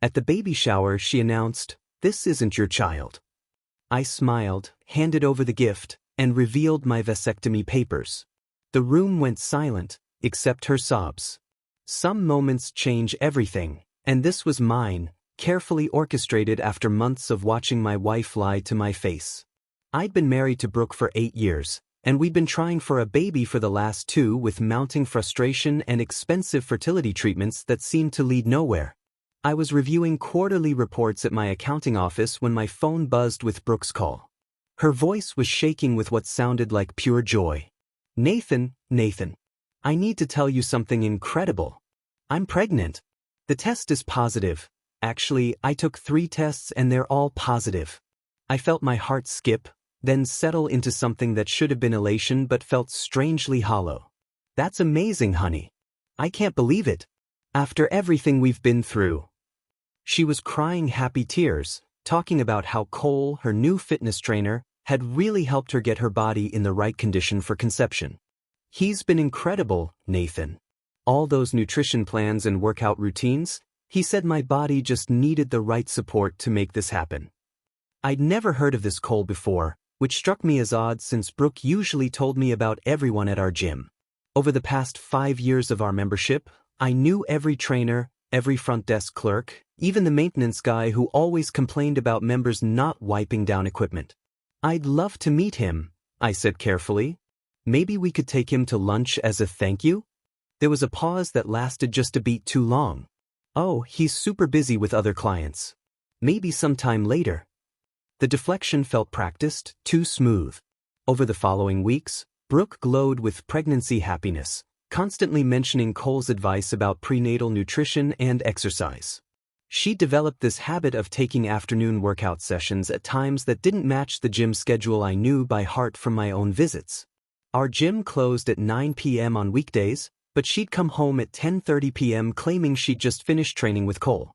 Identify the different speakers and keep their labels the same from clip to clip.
Speaker 1: At the baby shower, she announced, "This isn't your child." I smiled, handed over the gift, and revealed my vasectomy papers. The room went silent, except her sobs. Some moments change everything, and this was mine, carefully orchestrated after months of watching my wife lie to my face. I'd been married to Brooke for 8 years, and we'd been trying for a baby for the last 2 with mounting frustration and expensive fertility treatments that seemed to lead nowhere. I was reviewing quarterly reports at my accounting office when my phone buzzed with Brooke's call. Her voice was shaking with what sounded like pure joy. Nathan, I need to tell you something incredible. I'm pregnant. The test is positive. Actually, I took 3 tests and they're all positive. I felt my heart skip, then settle into something that should have been elation but felt strangely hollow. That's amazing, honey. I can't believe it. After everything we've been through. She was crying happy tears, talking about how Cole, her new fitness trainer, had really helped her get her body in the right condition for conception. He's been incredible, Nathan. All those nutrition plans and workout routines, he said my body just needed the right support to make this happen. I'd never heard of this Cole before, which struck me as odd since Brooke usually told me about everyone at our gym. Over the past 5 years of our membership, I knew every trainer, every front desk clerk, even the maintenance guy who always complained about members not wiping down equipment. I'd love to meet him, I said carefully. Maybe we could take him to lunch as a thank you? There was a pause that lasted just a beat too long. Oh, he's super busy with other clients. Maybe sometime later. The deflection felt practiced, too smooth. Over the following weeks, Brooke glowed with pregnancy happiness, constantly mentioning Cole's advice about prenatal nutrition and exercise. She developed this habit of taking afternoon workout sessions at times that didn't match the gym schedule I knew by heart from my own visits. Our gym closed at 9 p.m. on weekdays, but she'd come home at 10:30 p.m. claiming she'd just finished training with Cole.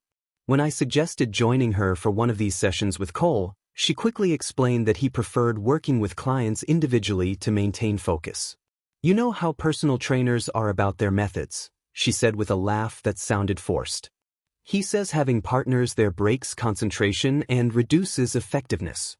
Speaker 1: When I suggested joining her for one of these sessions with Cole, she quickly explained that he preferred working with clients individually to maintain focus. "You know how personal trainers are about their methods," she said with a laugh that sounded forced. "He says having partners there breaks concentration and reduces effectiveness."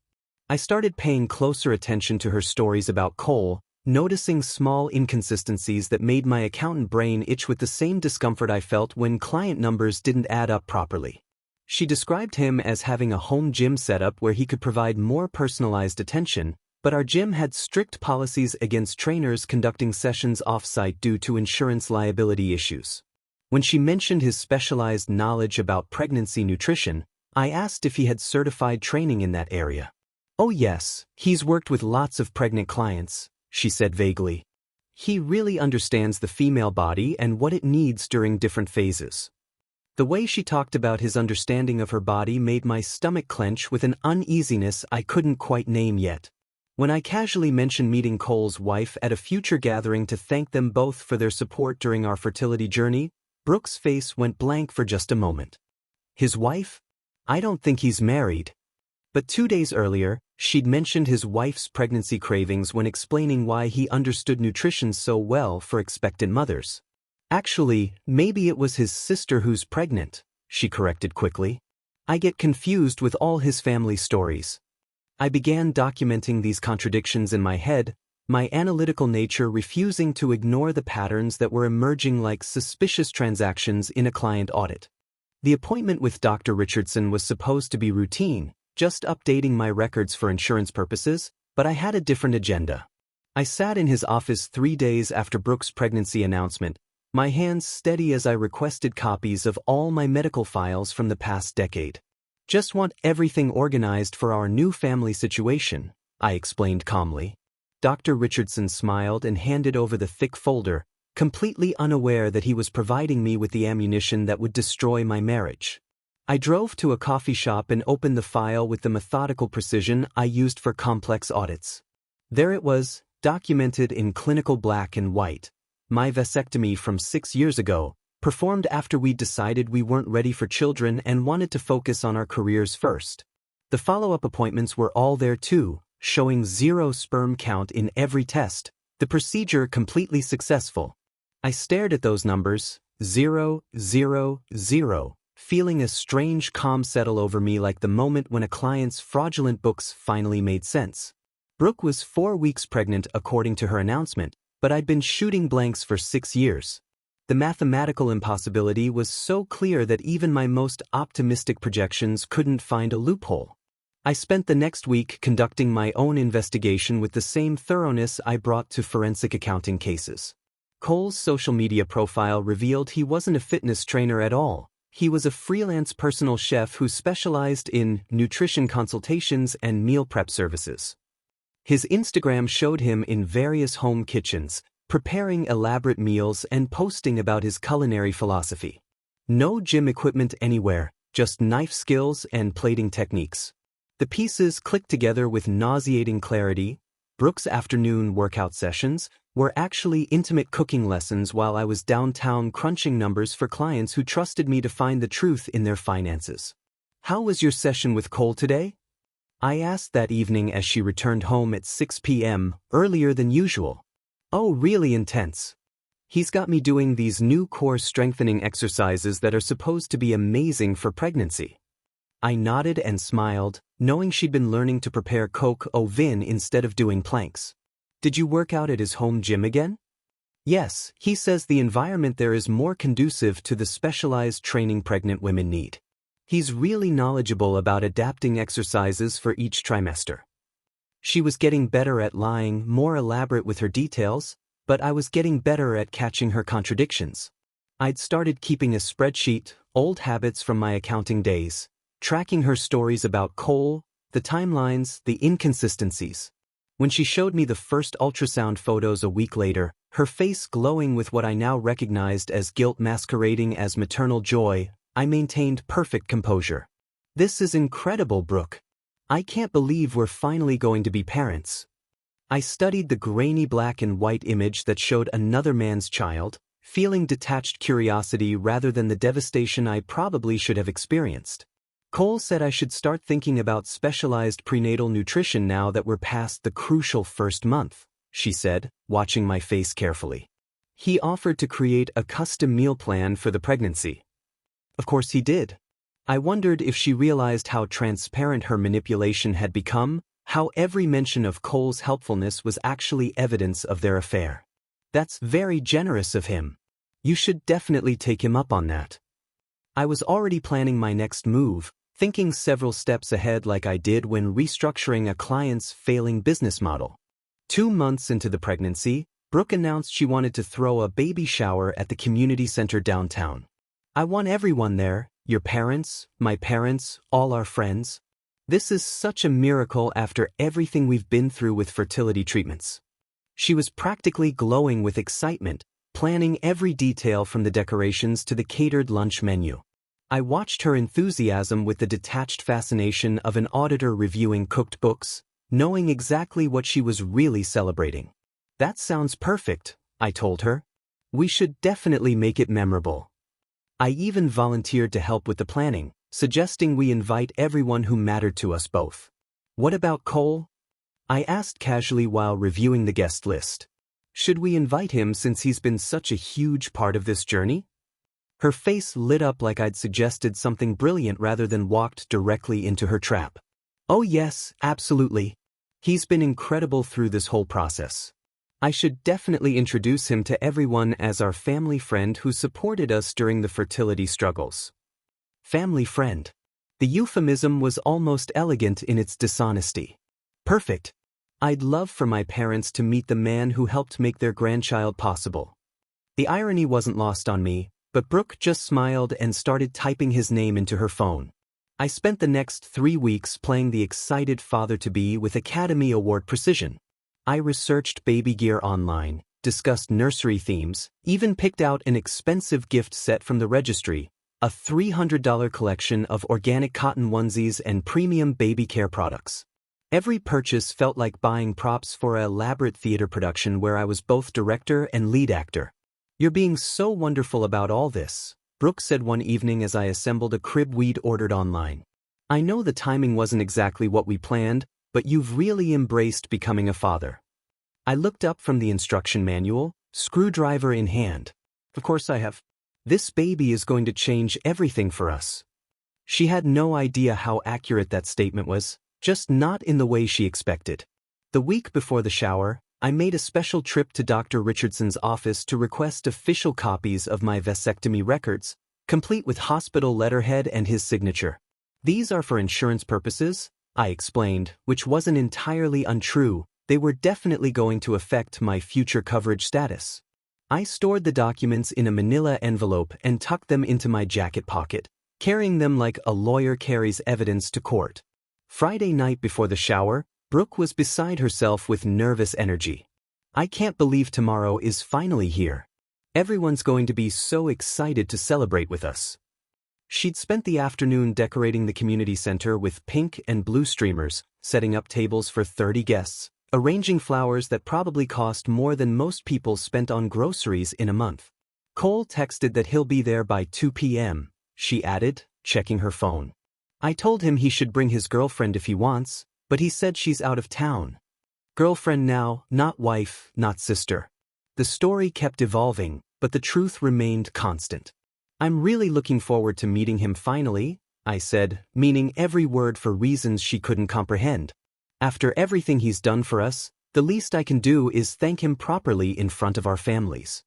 Speaker 1: I started paying closer attention to her stories about Cole, noticing small inconsistencies that made my accountant brain itch with the same discomfort I felt when client numbers didn't add up properly. She described him as having a home gym setup where he could provide more personalized attention, but our gym had strict policies against trainers conducting sessions off-site due to insurance liability issues. When she mentioned his specialized knowledge about pregnancy nutrition, I asked if he had certified training in that area. "Oh yes, he's worked with lots of pregnant clients," she said vaguely. "He really understands the female body and what it needs during different phases." The way she talked about his understanding of her body made my stomach clench with an uneasiness I couldn't quite name yet. When I casually mentioned meeting Cole's wife at a future gathering to thank them both for their support during our fertility journey, Brooke's face went blank for just a moment. His wife? I don't think he's married. But 2 days earlier, she'd mentioned his wife's pregnancy cravings when explaining why he understood nutrition so well for expectant mothers. "Actually, maybe it was his sister who's pregnant," she corrected quickly. "I get confused with all his family stories." I began documenting these contradictions in my head, my analytical nature refusing to ignore the patterns that were emerging like suspicious transactions in a client audit. The appointment with Dr. Richardson was supposed to be routine, just updating my records for insurance purposes, but I had a different agenda. I sat in his office 3 days after Brooke's pregnancy announcement, my hands steady as I requested copies of all my medical files from the past decade. "Just want everything organized for our new family situation," I explained calmly. Dr. Richardson smiled and handed over the thick folder, completely unaware that he was providing me with the ammunition that would destroy my marriage. I drove to a coffee shop and opened the file with the methodical precision I used for complex audits. There it was, documented in clinical black and white. My vasectomy from 6 years ago, performed after we decided we weren't ready for children and wanted to focus on our careers first. The follow-up appointments were all there too, showing 0 sperm count in every test, the procedure completely successful. I stared at those numbers, 0, 0, 0, feeling a strange calm settle over me like the moment when a client's fraudulent books finally made sense. Brooke was 4 weeks pregnant according to her announcement, but I'd been shooting blanks for 6 years. The mathematical impossibility was so clear that even my most optimistic projections couldn't find a loophole. I spent the next week conducting my own investigation with the same thoroughness I brought to forensic accounting cases. Cole's social media profile revealed he wasn't a fitness trainer at all. He was a freelance personal chef who specialized in nutrition consultations and meal prep services. His Instagram showed him in various home kitchens, preparing elaborate meals and posting about his culinary philosophy. No gym equipment anywhere, just knife skills and plating techniques. The pieces clicked together with nauseating clarity. Brooke's afternoon workout sessions were actually intimate cooking lessons while I was downtown crunching numbers for clients who trusted me to find the truth in their finances. "How was your session with Cole today?" I asked that evening as she returned home at 6 p.m., earlier than usual. "Oh, really intense. He's got me doing these new core strengthening exercises that are supposed to be amazing for pregnancy." I nodded and smiled, knowing she'd been learning to prepare coq au vin instead of doing planks. "Did you work out at his home gym again?" "Yes, he says the environment there is more conducive to the specialized training pregnant women need. He's really knowledgeable about adapting exercises for each trimester." She was getting better at lying, more elaborate with her details, but I was getting better at catching her contradictions. I'd started keeping a spreadsheet, old habits from my accounting days, tracking her stories about Cole, the timelines, the inconsistencies. When she showed me the first ultrasound photos a week later, her face glowing with what I now recognized as guilt masquerading as maternal joy, I maintained perfect composure. "This is incredible, Brooke. I can't believe we're finally going to be parents." I studied the grainy black and white image that showed another man's child, feeling detached curiosity rather than the devastation I probably should have experienced. "Cole said I should start thinking about specialized prenatal nutrition now that we're past the crucial first month," she said, watching my face carefully. "He offered to create a custom meal plan for the pregnancy." Of course he did. I wondered if she realized how transparent her manipulation had become, how every mention of Cole's helpfulness was actually evidence of their affair. "That's very generous of him. You should definitely take him up on that." I was already planning my next move, thinking several steps ahead like I did when restructuring a client's failing business model. 2 months into the pregnancy, Brooke announced she wanted to throw a baby shower at the community center downtown. "I want everyone there, your parents, my parents, all our friends. This is such a miracle after everything we've been through with fertility treatments." She was practically glowing with excitement, planning every detail from the decorations to the catered lunch menu. I watched her enthusiasm with the detached fascination of an auditor reviewing cooked books, knowing exactly what she was really celebrating. "That sounds perfect," I told her. "We should definitely make it memorable." I even volunteered to help with the planning, suggesting we invite everyone who mattered to us both. "What about Cole?" I asked casually while reviewing the guest list. "Should we invite him since he's been such a huge part of this journey?" Her face lit up like I'd suggested something brilliant rather than walked directly into her trap. "Oh yes, absolutely. He's been incredible through this whole process. I should definitely introduce him to everyone as our family friend who supported us during the fertility struggles." Family friend. The euphemism was almost elegant in its dishonesty. Perfect. I'd love for my parents to meet the man who helped make their grandchild possible. The irony wasn't lost on me, but Brooke just smiled and started typing his name into her phone. I spent the next 3 weeks playing the excited father-to-be with Academy Award precision. I researched baby gear online, discussed nursery themes, even picked out an expensive gift set from the registry, a $300 collection of organic cotton onesies and premium baby care products. Every purchase felt like buying props for an elaborate theater production where I was both director and lead actor. "You're being so wonderful about all this," Brooke said one evening as I assembled a crib we'd ordered online. "I know the timing wasn't exactly what we planned, but you've really embraced becoming a father." I looked up from the instruction manual, screwdriver in hand. "Of course I have." This baby is going to change everything for us. She had no idea how accurate that statement was, just not in the way she expected. The week before the shower, I made a special trip to Dr. Richardson's office to request official copies of my vasectomy records, complete with hospital letterhead and his signature. These are for insurance purposes, I explained, which wasn't entirely untrue. They were definitely going to affect my future coverage status. I stored the documents in a manila envelope and tucked them into my jacket pocket, carrying them like a lawyer carries evidence to court. Friday night before the shower, Brooke was beside herself with nervous energy. I can't believe tomorrow is finally here. Everyone's going to be so excited to celebrate with us. She'd spent the afternoon decorating the community center with pink and blue streamers, setting up tables for 30 guests, arranging flowers that probably cost more than most people spent on groceries in a month. Cole texted that he'll be there by 2 p.m., she added, checking her phone. I told him he should bring his girlfriend if he wants, but he said she's out of town. Girlfriend now, not wife, not sister. The story kept evolving, but the truth remained constant. I'm really looking forward to meeting him finally, I said, meaning every word for reasons she couldn't comprehend. After everything he's done for us, the least I can do is thank him properly in front of our families.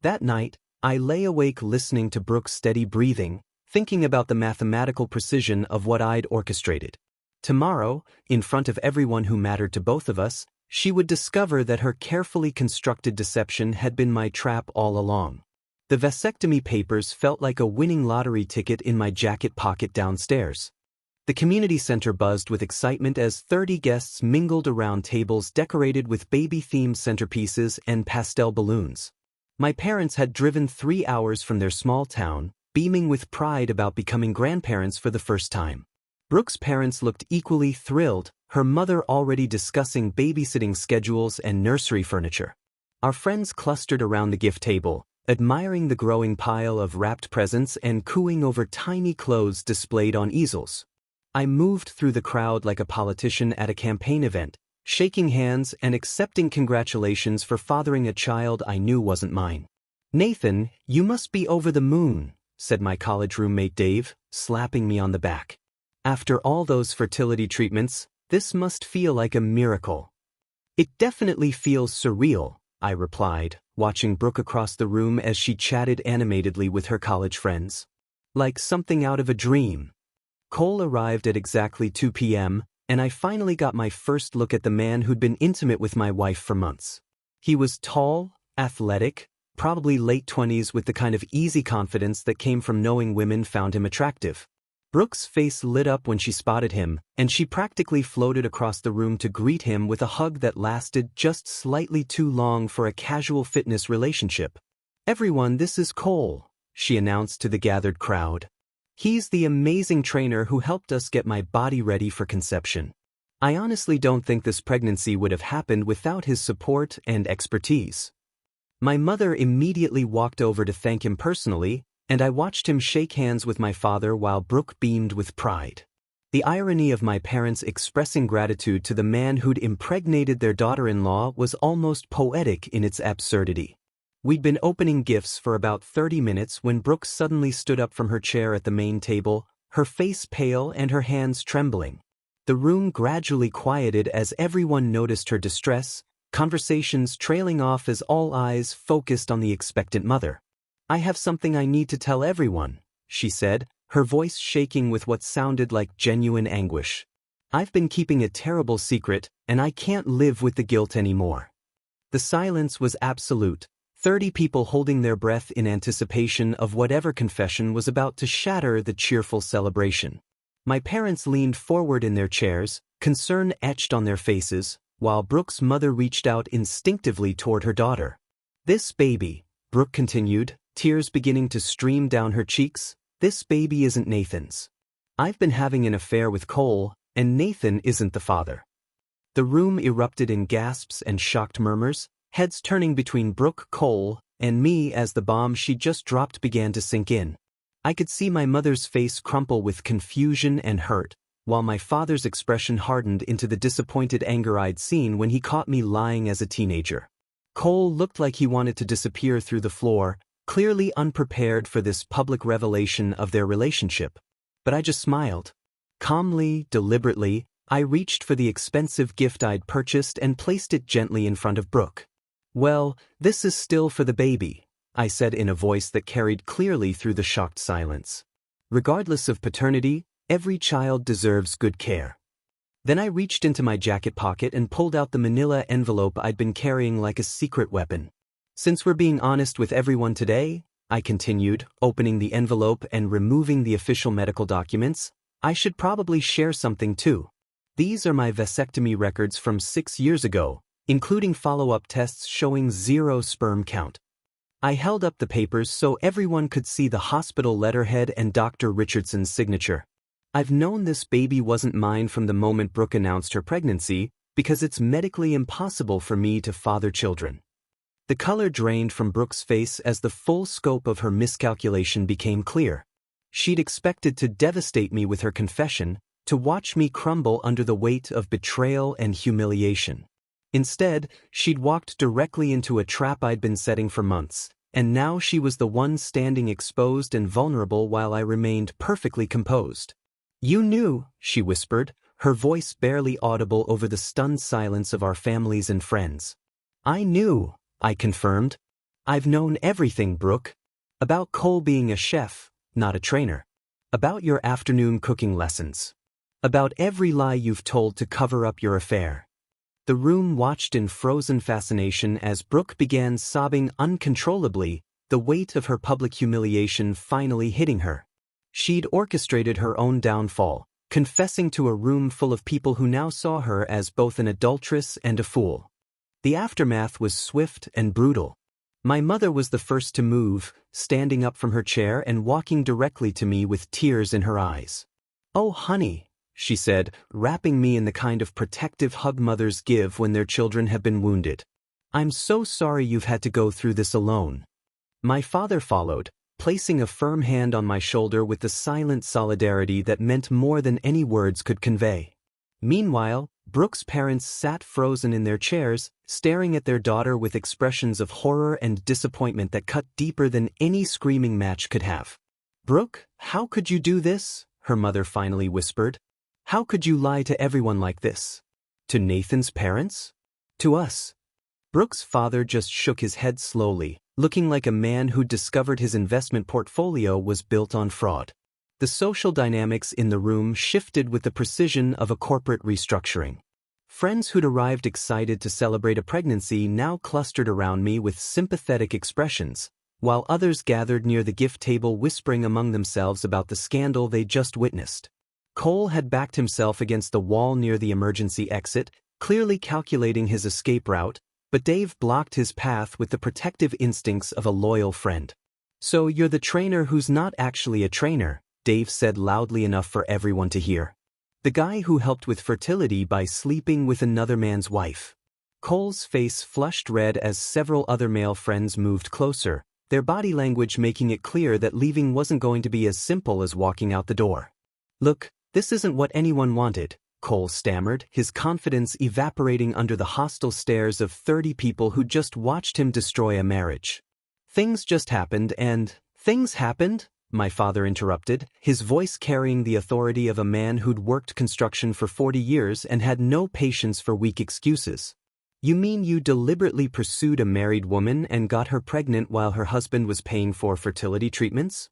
Speaker 1: That night, I lay awake listening to Brooke's steady breathing, thinking about the mathematical precision of what I'd orchestrated. Tomorrow, in front of everyone who mattered to both of us, she would discover that her carefully constructed deception had been my trap all along. The vasectomy papers felt like a winning lottery ticket in my jacket pocket downstairs. The community center buzzed with excitement as 30 guests mingled around tables decorated with baby-themed centerpieces and pastel balloons. My parents had driven 3 hours from their small town, beaming with pride about becoming grandparents for the first time. Brooke's parents looked equally thrilled, her mother already discussing babysitting schedules and nursery furniture. Our friends clustered around the gift table, admiring the growing pile of wrapped presents and cooing over tiny clothes displayed on easels. I moved through the crowd like a politician at a campaign event, shaking hands and accepting congratulations for fathering a child I knew wasn't mine. Nathan, you must be over the moon, said my college roommate Dave, slapping me on the back. After all those fertility treatments, this must feel like a miracle. It definitely feels surreal, I replied, watching Brooke across the room as she chatted animatedly with her college friends. Like something out of a dream. Cole arrived at exactly 2 p.m., and I finally got my first look at the man who'd been intimate with my wife for months. He was tall, athletic, probably late 20s with the kind of easy confidence that came from knowing women found him attractive. Brooke's face lit up when she spotted him, and she practically floated across the room to greet him with a hug that lasted just slightly too long for a casual fitness relationship. Everyone, this is Cole, she announced to the gathered crowd. He's the amazing trainer who helped us get my body ready for conception. I honestly don't think this pregnancy would have happened without his support and expertise. My mother immediately walked over to thank him personally, and I watched him shake hands with my father while Brooke beamed with pride. The irony of my parents expressing gratitude to the man who'd impregnated their daughter-in-law was almost poetic in its absurdity. We'd been opening gifts for about 30 minutes when Brooke suddenly stood up from her chair at the main table, her face pale and her hands trembling. The room gradually quieted as everyone noticed her distress, conversations trailing off as all eyes focused on the expectant mother. I have something I need to tell everyone, she said, her voice shaking with what sounded like genuine anguish. I've been keeping a terrible secret, and I can't live with the guilt anymore. The silence was absolute, 30 people holding their breath in anticipation of whatever confession was about to shatter the cheerful celebration. My parents leaned forward in their chairs, concern etched on their faces, while Brooke's mother reached out instinctively toward her daughter. This baby, Brooke continued, tears beginning to stream down her cheeks, this baby isn't Nathan's. I've been having an affair with Cole, and Nathan isn't the father. The room erupted in gasps and shocked murmurs, heads turning between Brooke, Cole, and me as the bomb she just dropped began to sink in. I could see my mother's face crumple with confusion and hurt, while my father's expression hardened into the disappointed anger I'd seen when he caught me lying as a teenager. Cole looked like he wanted to disappear through the floor, clearly unprepared for this public revelation of their relationship. But I just smiled. Calmly, deliberately, I reached for the expensive gift I'd purchased and placed it gently in front of Brooke. "Well, this is still for the baby," I said in a voice that carried clearly through the shocked silence. "Regardless of paternity, every child deserves good care." Then I reached into my jacket pocket and pulled out the manila envelope I'd been carrying like a secret weapon. "Since we're being honest with everyone today," I continued, opening the envelope and removing the official medical documents, "I should probably share something too. These are my vasectomy records from 6 years ago, including follow-up tests showing 0 sperm count." I held up the papers so everyone could see the hospital letterhead and Dr. Richardson's signature. "I've known this baby wasn't mine from the moment Brooke announced her pregnancy, because it's medically impossible for me to father children." The color drained from Brooke's face as the full scope of her miscalculation became clear. She'd expected to devastate me with her confession, to watch me crumble under the weight of betrayal and humiliation. Instead, she'd walked directly into a trap I'd been setting for months, and now she was the one standing exposed and vulnerable while I remained perfectly composed. "You knew," she whispered, her voice barely audible over the stunned silence of our families and friends. "I knew," I confirmed. "I've known everything, Brooke. About Cole being a chef, not a trainer. About your afternoon cooking lessons. About every lie you've told to cover up your affair." The room watched in frozen fascination as Brooke began sobbing uncontrollably, the weight of her public humiliation finally hitting her. She'd orchestrated her own downfall, confessing to a room full of people who now saw her as both an adulteress and a fool. The aftermath was swift and brutal. My mother was the first to move, standing up from her chair and walking directly to me with tears in her eyes. "Oh, honey," she said, wrapping me in the kind of protective hug mothers give when their children have been wounded. "I'm so sorry you've had to go through this alone." My father followed, placing a firm hand on my shoulder with the silent solidarity that meant more than any words could convey. Meanwhile, Brooke's parents sat frozen in their chairs, staring at their daughter with expressions of horror and disappointment that cut deeper than any screaming match could have. "Brooke, how could you do this?" her mother finally whispered. "How could you lie to everyone like this? To Nathan's parents? To us?" Brooke's father just shook his head slowly, looking like a man who'd discovered his investment portfolio was built on fraud. The social dynamics in the room shifted with the precision of a corporate restructuring. Friends who'd arrived excited to celebrate a pregnancy now clustered around me with sympathetic expressions, while others gathered near the gift table whispering among themselves about the scandal they'd just witnessed. Cole had backed himself against the wall near the emergency exit, clearly calculating his escape route, but Dave blocked his path with the protective instincts of a loyal friend. "So you're the trainer who's not actually a trainer," Dave said loudly enough for everyone to hear. "The guy who helped with fertility by sleeping with another man's wife." Cole's face flushed red as several other male friends moved closer, their body language making it clear that leaving wasn't going to be as simple as walking out the door. "Look, this isn't what anyone wanted," Cole stammered, his confidence evaporating under the hostile stares of 30 people who just watched him destroy a marriage. "Things just happened and—" "Things happened?" my father interrupted, his voice carrying the authority of a man who'd worked construction for 40 years and had no patience for weak excuses. "You mean you deliberately pursued a married woman and got her pregnant while her husband was paying for fertility treatments?"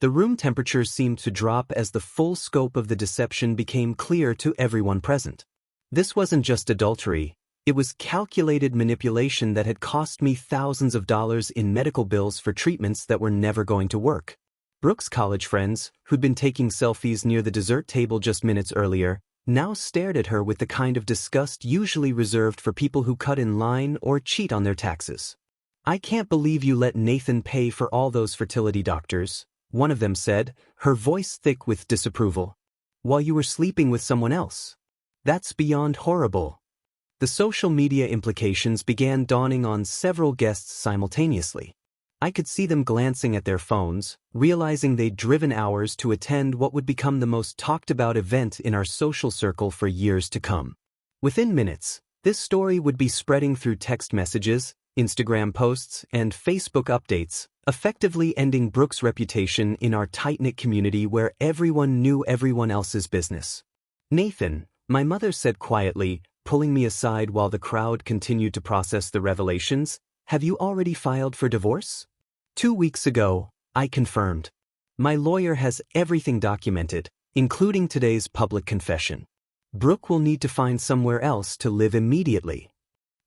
Speaker 1: The room temperature seemed to drop as the full scope of the deception became clear to everyone present. This wasn't just adultery, it was calculated manipulation that had cost me thousands of dollars in medical bills for treatments that were never going to work. Brooke's college friends, who'd been taking selfies near the dessert table just minutes earlier, now stared at her with the kind of disgust usually reserved for people who cut in line or cheat on their taxes. "I can't believe you let Nathan pay for all those fertility doctors," one of them said, her voice thick with disapproval. "While you were sleeping with someone else. That's beyond horrible." The social media implications began dawning on several guests simultaneously. I could see them glancing at their phones, realizing they'd driven hours to attend what would become the most talked-about event in our social circle for years to come. Within minutes, this story would be spreading through text messages, Instagram posts, and Facebook updates, effectively ending Brooke's reputation in our tight-knit community where everyone knew everyone else's business. "Nathan," my mother said quietly, pulling me aside while the crowd continued to process the revelations, "have you already filed for divorce?" 2 weeks ago, I confirmed. My lawyer has everything documented, including today's public confession. Brooke will need to find somewhere else to live immediately.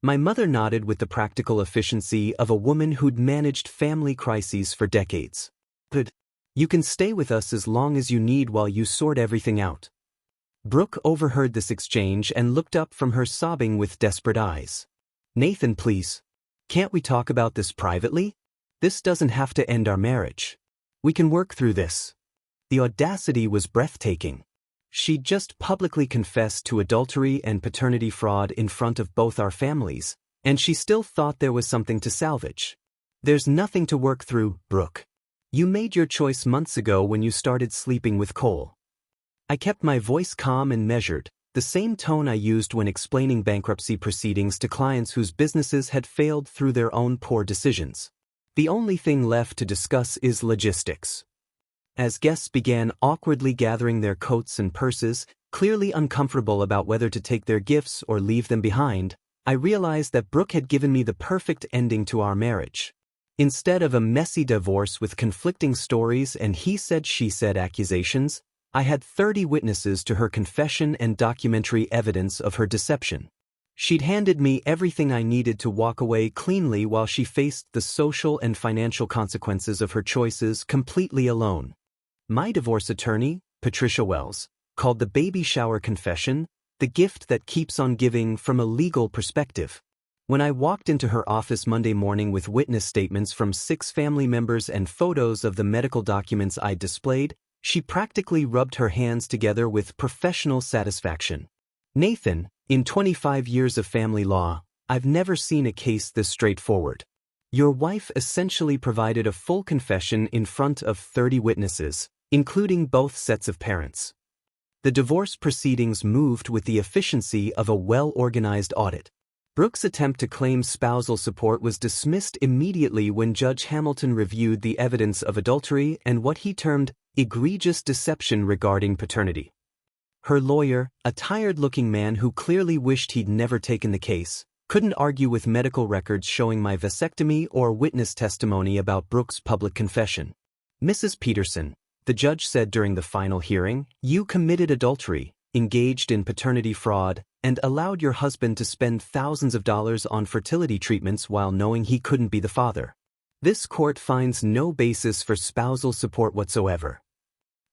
Speaker 1: My mother nodded with the practical efficiency of a woman who'd managed family crises for decades. "Good. You can stay with us as long as you need while you sort everything out." Brooke overheard this exchange and looked up from her sobbing with desperate eyes. "Nathan, please. Can't we talk about this privately? This doesn't have to end our marriage. We can work through this." The audacity was breathtaking. She'd just publicly confessed to adultery and paternity fraud in front of both our families, and she still thought there was something to salvage. "There's nothing to work through, Brooke. You made your choice months ago when you started sleeping with Cole." I kept my voice calm and measured, the same tone I used when explaining bankruptcy proceedings to clients whose businesses had failed through their own poor decisions. "The only thing left to discuss is logistics." As guests began awkwardly gathering their coats and purses, clearly uncomfortable about whether to take their gifts or leave them behind, I realized that Brooke had given me the perfect ending to our marriage. Instead of a messy divorce with conflicting stories and he-said-she-said accusations, I had 30 witnesses to her confession and documentary evidence of her deception. She'd handed me everything I needed to walk away cleanly while she faced the social and financial consequences of her choices completely alone. My divorce attorney, Patricia Wells, called the baby shower confession the gift that keeps on giving from a legal perspective. When I walked into her office Monday morning with witness statements from 6 family members and photos of the medical documents I displayed, she practically rubbed her hands together with professional satisfaction. "Nathan, in 25 years of family law, I've never seen a case this straightforward. Your wife essentially provided a full confession in front of 30 witnesses, including both sets of parents." The divorce proceedings moved with the efficiency of a well-organized audit. Brooke's attempt to claim spousal support was dismissed immediately when Judge Hamilton reviewed the evidence of adultery and what he termed egregious deception regarding paternity. Her lawyer, a tired-looking man who clearly wished he'd never taken the case, couldn't argue with medical records showing my vasectomy or witness testimony about Brooke's public confession. "Mrs. Peterson," the judge said during the final hearing, "you committed adultery, engaged in paternity fraud, and allowed your husband to spend thousands of dollars on fertility treatments while knowing he couldn't be the father. This court finds no basis for spousal support whatsoever.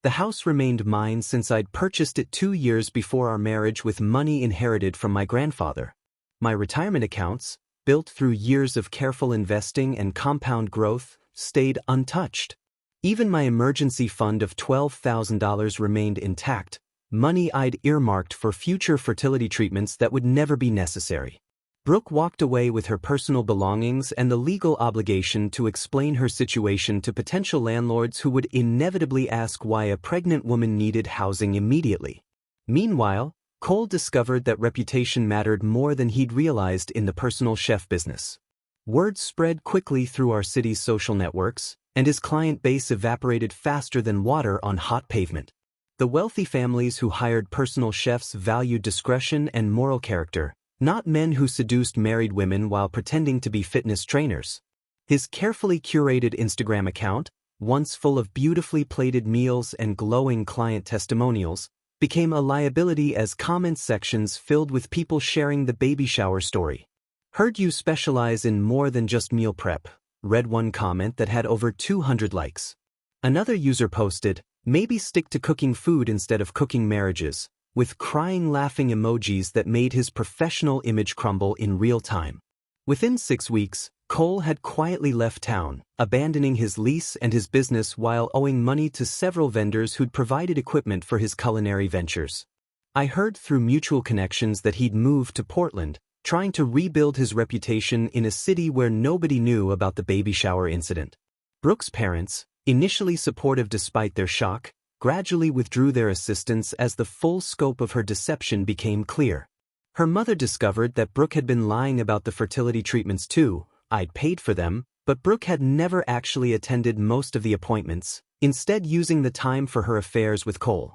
Speaker 1: The house remained mine since I'd purchased it 2 years before our marriage with money inherited from my grandfather. My retirement accounts, built through years of careful investing and compound growth, stayed untouched. Even my emergency fund of $12,000 remained intact, money I'd earmarked for future fertility treatments that would never be necessary." Brooke walked away with her personal belongings and the legal obligation to explain her situation to potential landlords who would inevitably ask why a pregnant woman needed housing immediately. Meanwhile, Cole discovered that reputation mattered more than he'd realized in the personal chef business. Word spread quickly through our city's social networks, and his client base evaporated faster than water on hot pavement. The wealthy families who hired personal chefs valued discretion and moral character, not men who seduced married women while pretending to be fitness trainers. His carefully curated Instagram account, once full of beautifully plated meals and glowing client testimonials, became a liability as comment sections filled with people sharing the baby shower story. "Heard you specialize in more than just meal prep," read one comment that had over 200 likes. Another user posted, "Maybe stick to cooking food instead of cooking marriages," with crying laughing emojis that made his professional image crumble in real time. Within 6 weeks, Cole had quietly left town, abandoning his lease and his business while owing money to several vendors who'd provided equipment for his culinary ventures. I heard through mutual connections that he'd moved to Portland, trying to rebuild his reputation in a city where nobody knew about the baby shower incident. Brooke's parents, initially supportive despite their shock, gradually withdrew their assistance as the full scope of her deception became clear. Her mother discovered that Brooke had been lying about the fertility treatments too. "I'd paid for them, But Brooke had never actually attended most of the appointments, instead using the time for her affairs with Cole.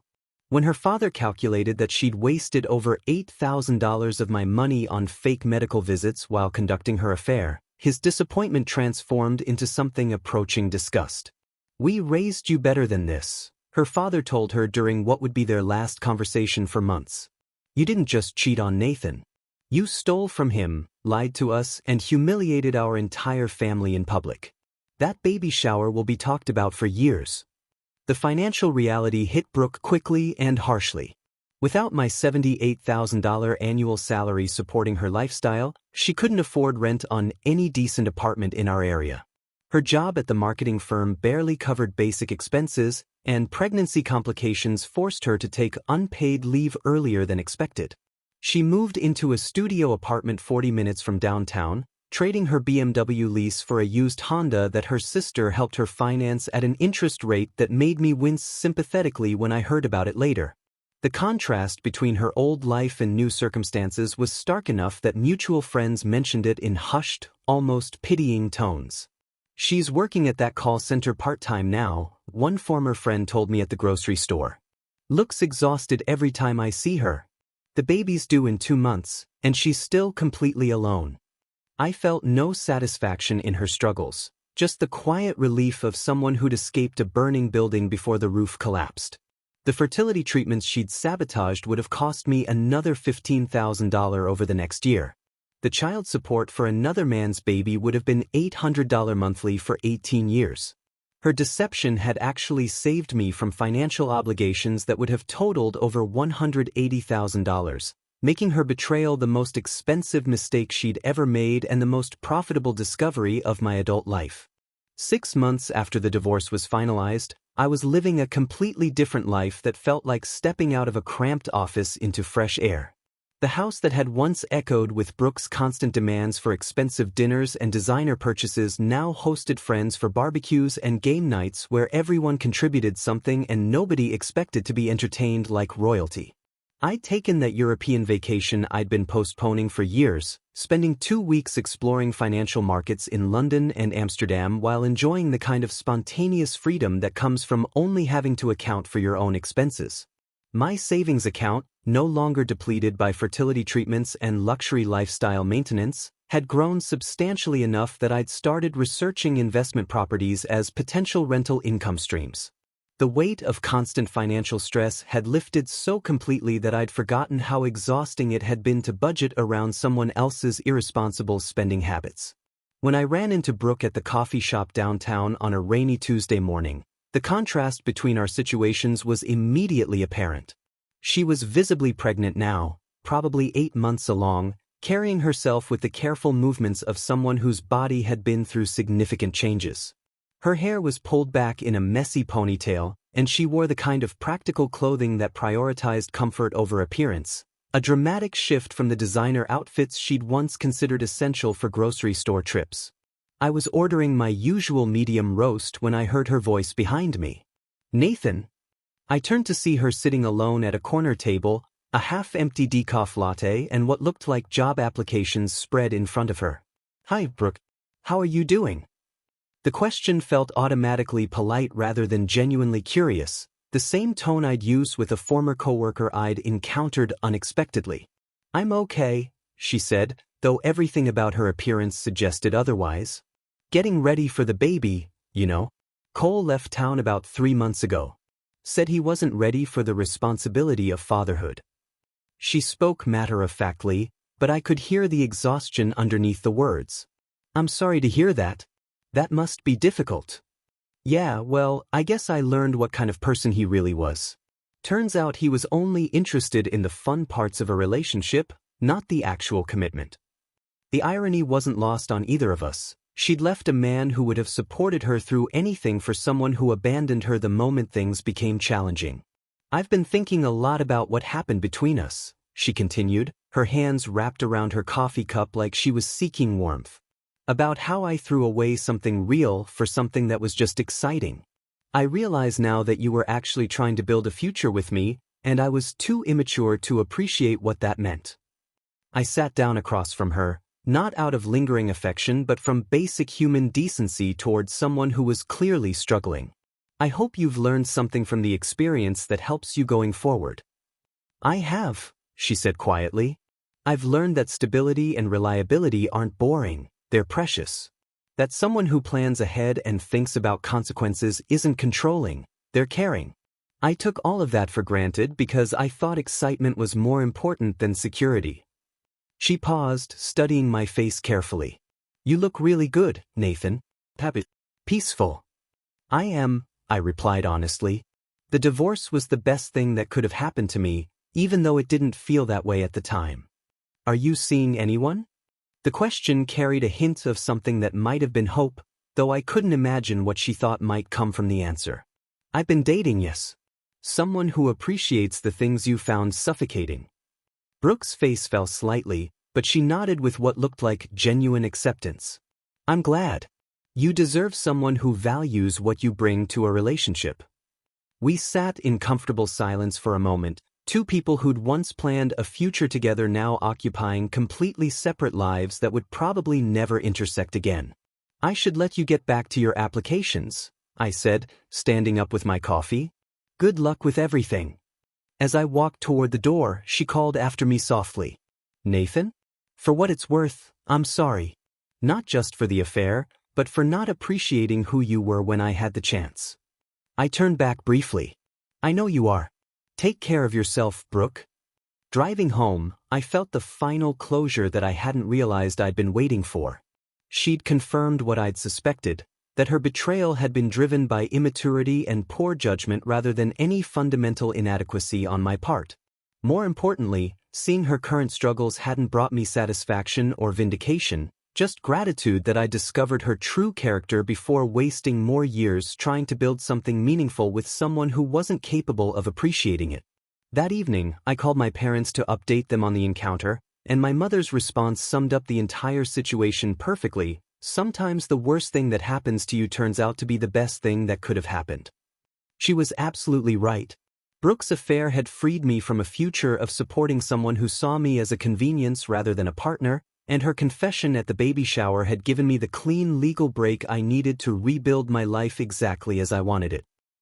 Speaker 1: When her father calculated that she'd wasted over $8,000 of my money on fake medical visits while conducting her affair, his disappointment transformed into something approaching disgust. "We raised you better than this," her father told her during what would be their last conversation for months. "You didn't just cheat on Nathan. You stole from him, lied to us, and humiliated our entire family in public. That baby shower will be talked about for years." The financial reality hit Brooke quickly and harshly. Without my $78,000 annual salary supporting her lifestyle, she couldn't afford rent on any decent apartment in our area. Her job at the marketing firm barely covered basic expenses, and pregnancy complications forced her to take unpaid leave earlier than expected. She moved into a studio apartment 40 minutes from downtown, trading her BMW lease for a used Honda that her sister helped her finance at an interest rate that made me wince sympathetically when I heard about it later. The contrast between her old life and new circumstances was stark enough that mutual friends mentioned it in hushed, almost pitying tones. "She's working at that call center part-time now," one former friend told me at the grocery store. "Looks exhausted every time I see her. The baby's due in 2 months, and she's still completely alone." I felt no satisfaction in her struggles, just the quiet relief of someone who'd escaped a burning building before the roof collapsed. The fertility treatments she'd sabotaged would have cost me another $15,000 over the next year. The child support for another man's baby would have been $800 monthly for 18 years. Her deception had actually saved me from financial obligations that would have totaled over $180,000, making her betrayal the most expensive mistake she'd ever made and the most profitable discovery of my adult life. 6 months after the divorce was finalized, I was living a completely different life that felt like stepping out of a cramped office into fresh air. The house that had once echoed with Brooke's constant demands for expensive dinners and designer purchases now hosted friends for barbecues and game nights where everyone contributed something and nobody expected to be entertained like royalty. I'd taken that European vacation I'd been postponing for years, spending 2 weeks exploring financial markets in London and Amsterdam while enjoying the kind of spontaneous freedom that comes from only having to account for your own expenses. My savings account, no longer depleted by fertility treatments and luxury lifestyle maintenance, had grown substantially enough that I'd started researching investment properties as potential rental income streams. The weight of constant financial stress had lifted so completely that I'd forgotten how exhausting it had been to budget around someone else's irresponsible spending habits. When I ran into Brooke at the coffee shop downtown on a rainy Tuesday morning, the contrast between our situations was immediately apparent. She was visibly pregnant now, probably 8 months along, carrying herself with the careful movements of someone whose body had been through significant changes. Her hair was pulled back in a messy ponytail, and she wore the kind of practical clothing that prioritized comfort over appearance, a dramatic shift from the designer outfits she'd once considered essential for grocery store trips. I was ordering my usual medium roast when I heard her voice behind me. "Nathan?" I turned to see her sitting alone at a corner table, a half-empty decaf latte and what looked like job applications spread in front of her. "Hi, Brooke. How are you doing?" The question felt automatically polite rather than genuinely curious, the same tone I'd use with a former coworker I'd encountered unexpectedly. "I'm okay," she said, though everything about her appearance suggested otherwise. "Getting ready for the baby, you know. Cole left town about 3 months ago. Said he wasn't ready for the responsibility of fatherhood." She spoke matter-of-factly, but I could hear the exhaustion underneath the words. "I'm sorry to hear that. That must be difficult." "Yeah, well, I guess I learned what kind of person he really was. Turns out he was only interested in the fun parts of a relationship, not the actual commitment." The irony wasn't lost on either of us. She'd left a man who would have supported her through anything for someone who abandoned her the moment things became challenging. "I've been thinking a lot about what happened between us," she continued, her hands wrapped around her coffee cup like she was seeking warmth. "About how I threw away something real for something that was just exciting. I realize now that you were actually trying to build a future with me, and I was too immature to appreciate what that meant." I sat down across from her, Not out of lingering affection but from basic human decency towards someone who was clearly struggling. I hope you've learned something from the experience that helps you going forward. I have, she said quietly. I've learned that stability and reliability aren't boring, they're precious. That someone who plans ahead and thinks about consequences isn't controlling, they're caring. I took all of that for granted because I thought excitement was more important than security. She paused, studying my face carefully. You look really good, Nathan. Peaceful. I am, I replied honestly. The divorce was the best thing that could have happened to me, even though it didn't feel that way at the time. Are you seeing anyone? The question carried a hint of something that might have been hope, though I couldn't imagine what she thought might come from the answer. I've been dating, yes. Someone who appreciates the things you found suffocating. Brooke's face fell slightly, but she nodded with what looked like genuine acceptance. I'm glad. You deserve someone who values what you bring to a relationship. We sat in comfortable silence for a moment, two people who'd once planned a future together now occupying completely separate lives that would probably never intersect again. I should let you get back to your applications, I said, standing up with my coffee. Good luck with everything. As I walked toward the door, she called after me softly. Nathan? For what it's worth, I'm sorry. Not just for the affair, but for not appreciating who you were when I had the chance. I turned back briefly. I know you are. Take care of yourself, Brooke. Driving home, I felt the final closure that I hadn't realized I'd been waiting for. She'd confirmed what I'd suspected, that her betrayal had been driven by immaturity and poor judgment rather than any fundamental inadequacy on my part. More importantly, seeing her current struggles hadn't brought me satisfaction or vindication, just gratitude that I discovered her true character before wasting more years trying to build something meaningful with someone who wasn't capable of appreciating it. That evening, I called my parents to update them on the encounter, and my mother's response summed up the entire situation perfectly. Sometimes the worst thing that happens to you turns out to be the best thing that could have happened. She was absolutely right. Brooke's affair had freed me from a future of supporting someone who saw me as a convenience rather than a partner, and her confession at the baby shower had given me the clean legal break I needed to rebuild my life exactly as I wanted it.